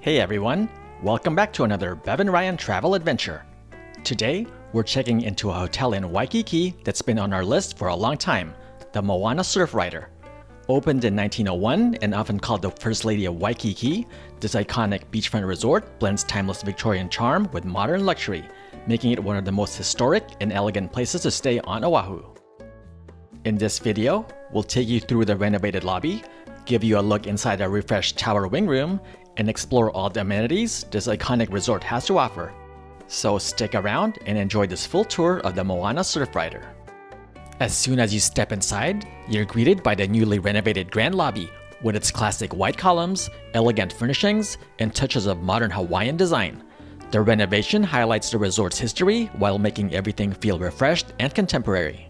Hey everyone, welcome back to another Bev and Ryan travel adventure. Today, we're checking into a hotel in Waikiki that's been on our list for a long time, the Moana Surfrider. Opened in 1901 and often called the First Lady of Waikiki, this iconic beachfront resort blends timeless Victorian charm with modern luxury, making it one of the most historic and elegant places to stay on Oahu. In this video, we'll take you through the renovated lobby, give you a look inside a refreshed tower wing room, and explore all the amenities this iconic resort has to offer. So stick around and enjoy this full tour of the Moana Surfrider. As soon as you step inside, you're greeted by the newly renovated grand lobby with its classic white columns, elegant furnishings, and touches of modern Hawaiian design. The renovation highlights the resort's history while making everything feel refreshed and contemporary.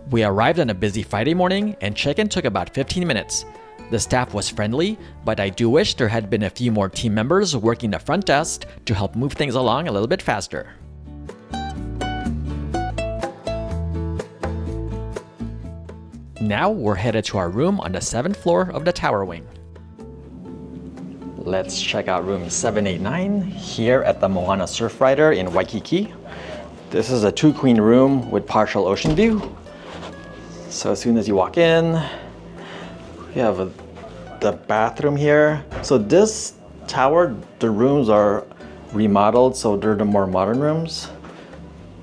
We arrived on a busy Friday morning and check-in took about 15 minutes. The staff was friendly, but I do wish there had been a few more team members working the front desk to help move things along a little bit faster. Now we're headed to our room on the 7th floor of the tower wing. Let's check out room 789 here at the Moana Surfrider in Waikiki. This is a 2-queen room with partial ocean view. So as soon as you walk in, we have the bathroom here. So this tower, the rooms are remodeled, so they're the more modern rooms.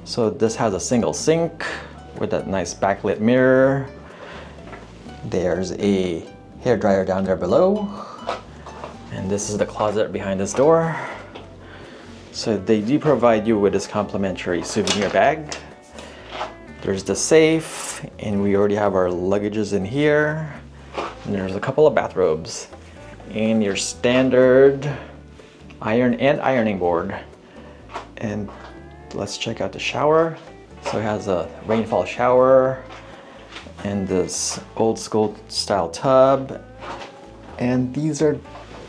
So this has a single sink with that nice backlit mirror. There's a hairdryer down there below. And this is the closet behind this door. So they do provide you with this complimentary souvenir bag. There's the safe, and we already have our luggages in here. And there's a couple of bathrobes and your standard iron and ironing board. And let's check out the shower. So it has a rainfall shower and this old school style tub. And these are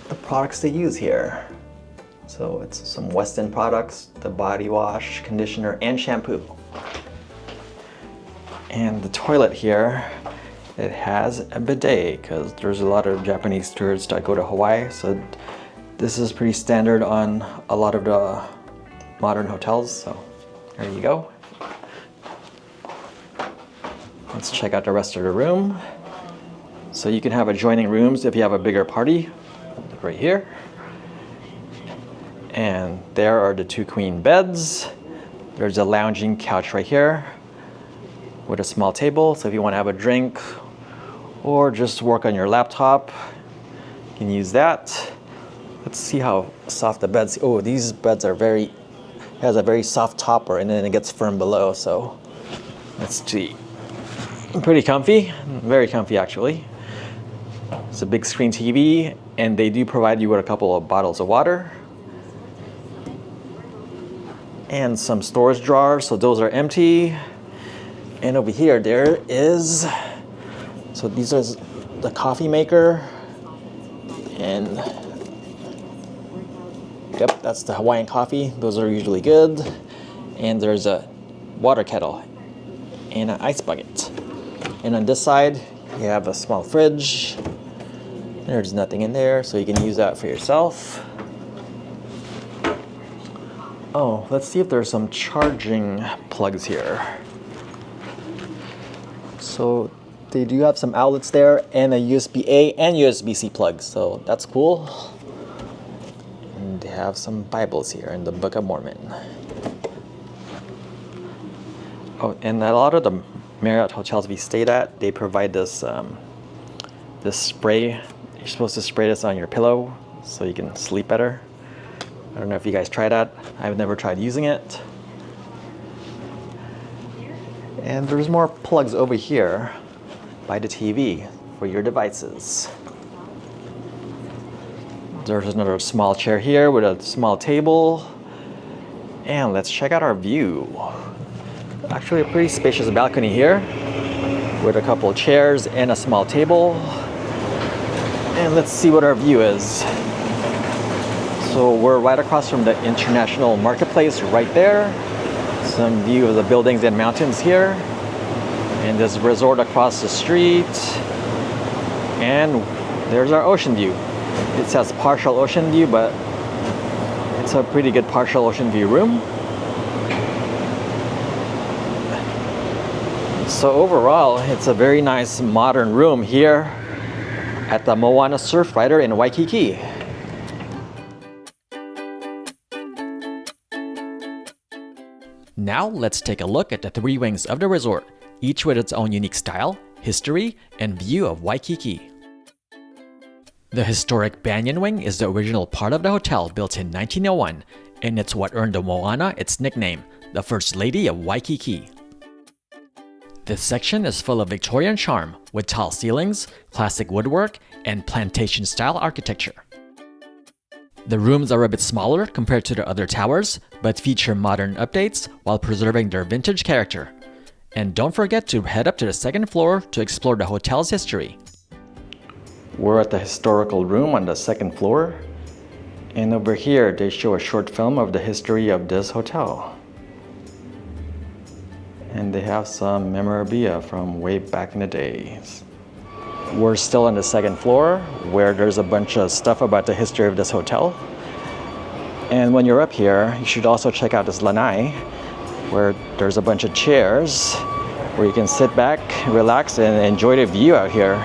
the products they use here. So it's some Westin products, the body wash, conditioner, and shampoo. And the toilet here, it has a bidet because there's a lot of Japanese tourists that go to Hawaii, so this is pretty standard on a lot of the modern hotels, so there you go. Let's check out the rest of the room. So you can have adjoining rooms if you have a bigger party, right here. And there are the 2 queen beds. There's a lounging couch right here with a small table, so if you want to have a drink or just work on your laptop, you can use that. Let's see how soft the beds. Oh, these beds are has a very soft topper, and then it gets firm below. So let's see. Pretty comfy, very comfy actually. It's a big screen TV, and they do provide you with a couple of bottles of water and some storage drawers. So those are empty. And over here, there is. So these are the coffee maker, and yep, that's the Hawaiian coffee. Those are usually good. And there's a water kettle and an ice bucket. And on this side, you have a small fridge. There's nothing in there, so you can use that for yourself. Oh, let's see if there's some charging plugs here. So they do have some outlets there and a USB-A and USB-C plug, so that's cool. And they have some Bibles here in the Book of Mormon. Oh, and a lot of the Marriott hotels we stayed at, they provide this this spray. You're supposed to spray this on your pillow so you can sleep better. I don't know if you guys tried that. I've never tried using it. And there's more plugs over here by the TV for your devices. There's another small chair here with a small table. And let's check out our view. Actually a pretty spacious balcony here with a couple of chairs and a small table. And let's see what our view is. So we're right across from the International Marketplace right there. Some view of the buildings and mountains here, and this resort across the street, and there's our ocean view. It says partial ocean view, but it's a pretty good partial ocean view room. So overall, it's a very nice modern room here at the Moana Surfrider in Waikiki. Now let's take a look at the three wings of the resort, each with its own unique style, history, and view of Waikiki. The historic Banyan Wing is the original part of the hotel built in 1901, and it's what earned the Moana its nickname, the First Lady of Waikiki. This section is full of Victorian charm, with tall ceilings, classic woodwork, and plantation-style architecture. The rooms are a bit smaller compared to the other towers, but feature modern updates while preserving their vintage character. And don't forget to head up to the second floor to explore the hotel's history. We're at the historical room on the second floor, and over here they show a short film of the history of this hotel. And they have some memorabilia from way back in the days. We're still on the second floor where there's a bunch of stuff about the history of this hotel. And when you're up here, you should also check out this lanai where there's a bunch of chairs where you can sit back, relax, and enjoy the view out here.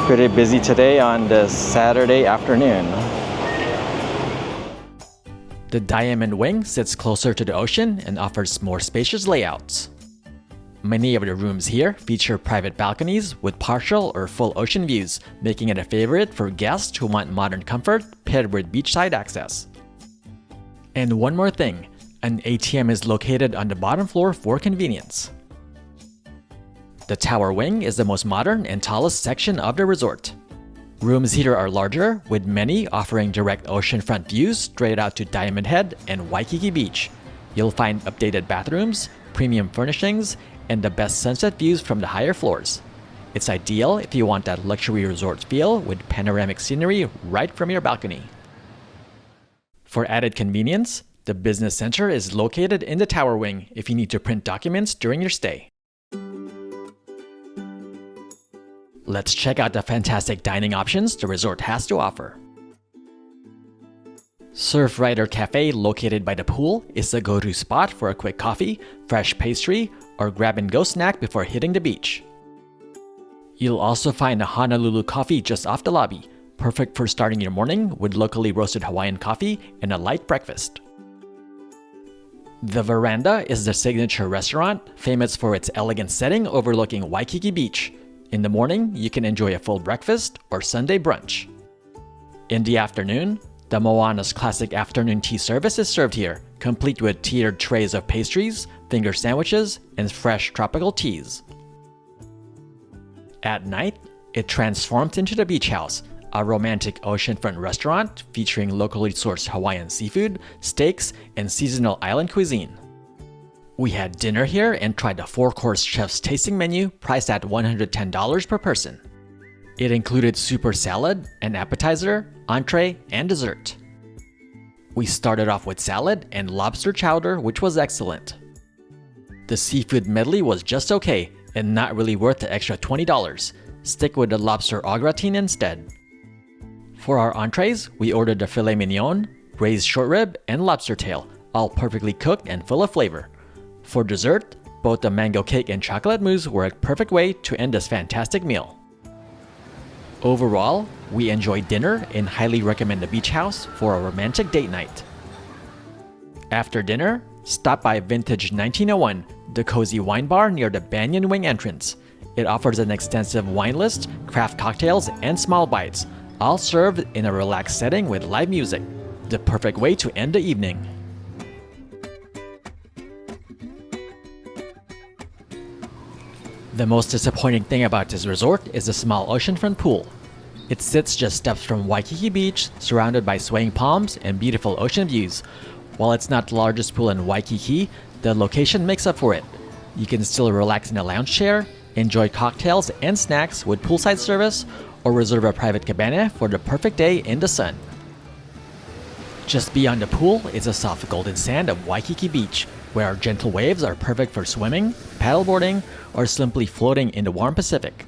Pretty busy today on this Saturday afternoon. The Diamond Wing sits closer to the ocean and offers more spacious layouts. Many of the rooms here feature private balconies with partial or full ocean views, making it a favorite for guests who want modern comfort paired with beachside access. And one more thing, an ATM is located on the bottom floor for convenience. The Tower Wing is the most modern and tallest section of the resort. Rooms here are larger, with many offering direct oceanfront views straight out to Diamond Head and Waikiki Beach. You'll find updated bathrooms, premium furnishings, and the best sunset views from the higher floors. It's ideal if you want that luxury resort feel with panoramic scenery right from your balcony. For added convenience, the business center is located in the Tower Wing if you need to print documents during your stay. Let's check out the fantastic dining options the resort has to offer. Surfrider Cafe, located by the pool, is the go-to spot for a quick coffee, fresh pastry, or grab-and-go snack before hitting the beach. You'll also find a Honolulu coffee just off the lobby, perfect for starting your morning with locally roasted Hawaiian coffee and a light breakfast. The Veranda is the signature restaurant, famous for its elegant setting overlooking Waikiki Beach. In the morning, you can enjoy a full breakfast or Sunday brunch. In the afternoon, the Moana's classic afternoon tea service is served here, complete with tiered trays of pastries, finger sandwiches, and fresh tropical teas. At night, it transforms into the Beach House, a romantic oceanfront restaurant featuring locally sourced Hawaiian seafood, steaks, and seasonal island cuisine. We had dinner here and tried the 4-course chef's tasting menu priced at $110 per person. It included super salad, an appetizer, entree, and dessert. We started off with salad and lobster chowder, which was excellent. The seafood medley was just okay and not really worth the extra $20. Stick with the lobster au gratin instead. For our entrees, we ordered the filet mignon, braised short rib, and lobster tail, all perfectly cooked and full of flavor. For dessert, both the mango cake and chocolate mousse were a perfect way to end this fantastic meal. Overall, we enjoyed dinner and highly recommend the Beach House for a romantic date night. After dinner, stop by Vintage 1901, the cozy wine bar near the Banyan Wing entrance. It offers an extensive wine list, craft cocktails, and small bites, all served in a relaxed setting with live music. The perfect way to end the evening. The most disappointing thing about this resort is the small oceanfront pool. It sits just steps from Waikiki Beach, surrounded by swaying palms and beautiful ocean views. While it's not the largest pool in Waikiki, the location makes up for it. You can still relax in a lounge chair, enjoy cocktails and snacks with poolside service, or reserve a private cabana for the perfect day in the sun. Just beyond the pool is the soft golden sand of Waikiki Beach, where gentle waves are perfect for swimming, paddleboarding, or simply floating in the warm Pacific.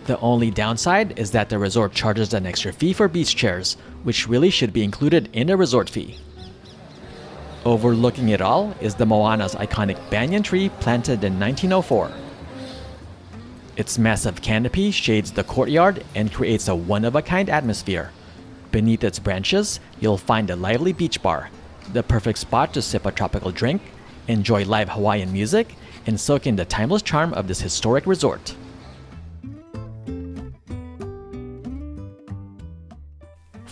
The only downside is that the resort charges an extra fee for beach chairs, which really should be included in a resort fee. Overlooking it all is the Moana's iconic banyan tree planted in 1904. Its massive canopy shades the courtyard and creates a one-of-a-kind atmosphere. Beneath its branches, you'll find a lively beach bar, the perfect spot to sip a tropical drink, enjoy live Hawaiian music, and soak in the timeless charm of this historic resort.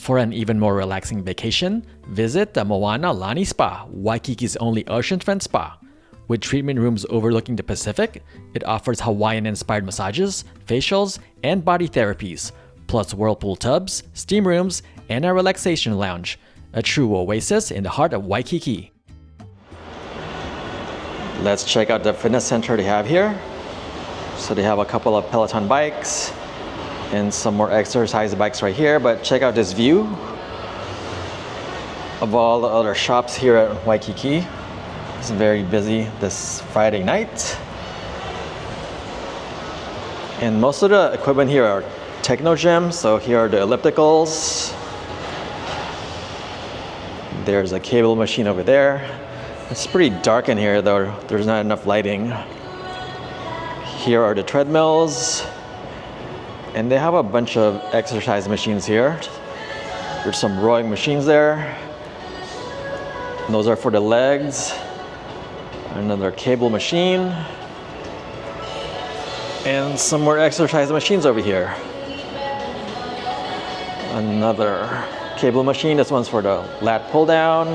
For an even more relaxing vacation, visit the Moana Lani Spa, Waikiki's only oceanfront spa. With treatment rooms overlooking the Pacific, it offers Hawaiian-inspired massages, facials, and body therapies, plus whirlpool tubs, steam rooms, and a relaxation lounge, a true oasis in the heart of Waikiki. Let's check out the fitness center they have here. So they have a couple of Peloton bikes and some more exercise bikes right here, but check out this view of all the other shops here at Waikiki. It's very busy this Friday night. And most of the equipment here are techno gyms, so here are the ellipticals. There's a cable machine over there. It's pretty dark in here though, there's not enough lighting. Here are the treadmills. And they have a bunch of exercise machines here. There's some rowing machines there. And those are for the legs. Another cable machine. And some more exercise machines over here. Another cable machine. This one's for the lat pull down.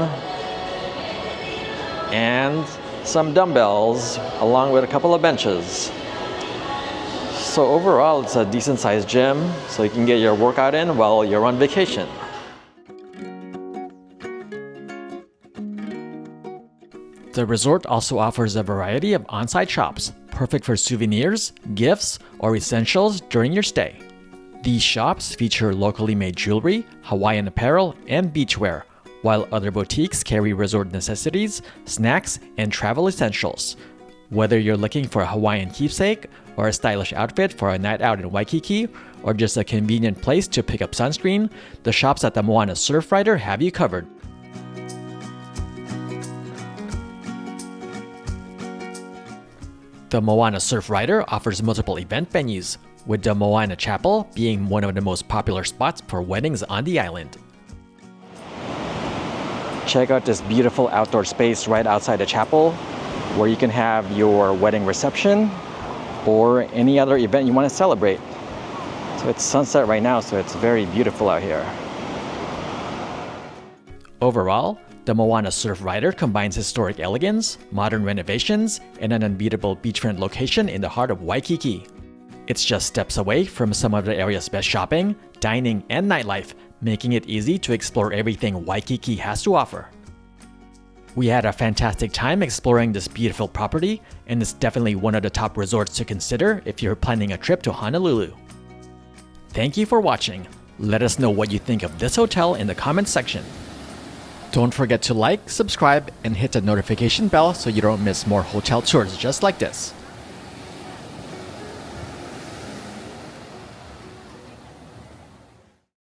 And some dumbbells along with a couple of benches. So overall, it's a decent sized gym, so you can get your workout in while you're on vacation. The resort also offers a variety of on-site shops, perfect for souvenirs, gifts, or essentials during your stay. These shops feature locally made jewelry, Hawaiian apparel, and beachwear, while other boutiques carry resort necessities, snacks, and travel essentials. Whether you're looking for a Hawaiian keepsake, or a stylish outfit for a night out in Waikiki, or just a convenient place to pick up sunscreen, the shops at the Moana Surfrider have you covered. The Moana Surfrider offers multiple event venues, with the Moana Chapel being one of the most popular spots for weddings on the island. Check out this beautiful outdoor space right outside the chapel, where you can have your wedding reception or any other event you want to celebrate. So it's sunset right now, so it's very beautiful out here. Overall, the Moana Surfrider combines historic elegance, modern renovations, and an unbeatable beachfront location in the heart of Waikiki. It's just steps away from some of the area's best shopping, dining, and nightlife, making it easy to explore everything Waikiki has to offer. We had a fantastic time exploring this beautiful property, and it's definitely one of the top resorts to consider if you're planning a trip to Honolulu. Thank you for watching. Let us know what you think of this hotel in the comments section. Don't forget to like, subscribe, and hit the notification bell so you don't miss more hotel tours just like this.